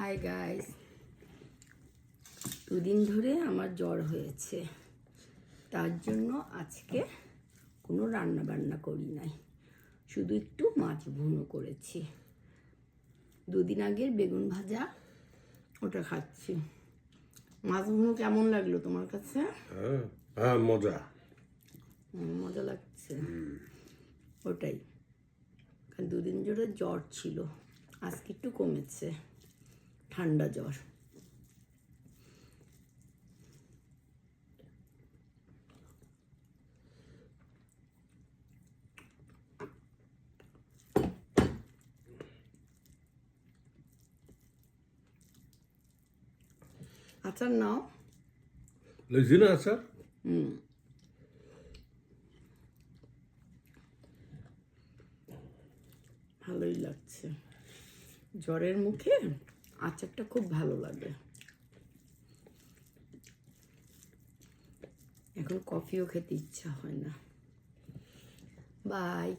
Hi guys, দুদিন ধরে আমার জ্বর হয়েছে, তার জন্য আজকে কোনো রান্না বান্না করি নাই, শুধু একটু মাছ ভুনো করেছি। দুদিন আগের বেগুন ভাজা ওটা খাচ্ছি। মাছ ভুনো কেমন লাগলো তোমার কাছে? হ্যাঁ, মজা মজা লাগছে। ওটাই, কারণ দুদিন ধরে জ্বর ছিল, আজকে একটু কমেছে, ঠান্ডা জ্বর। আচার নাও। লইছি না আচার? ভালোই লাগছে, জ্বরের মুখে আচারটা খুব ভালো লাগে। এখন কফিও খেতে ইচ্ছা হয় না। বাই।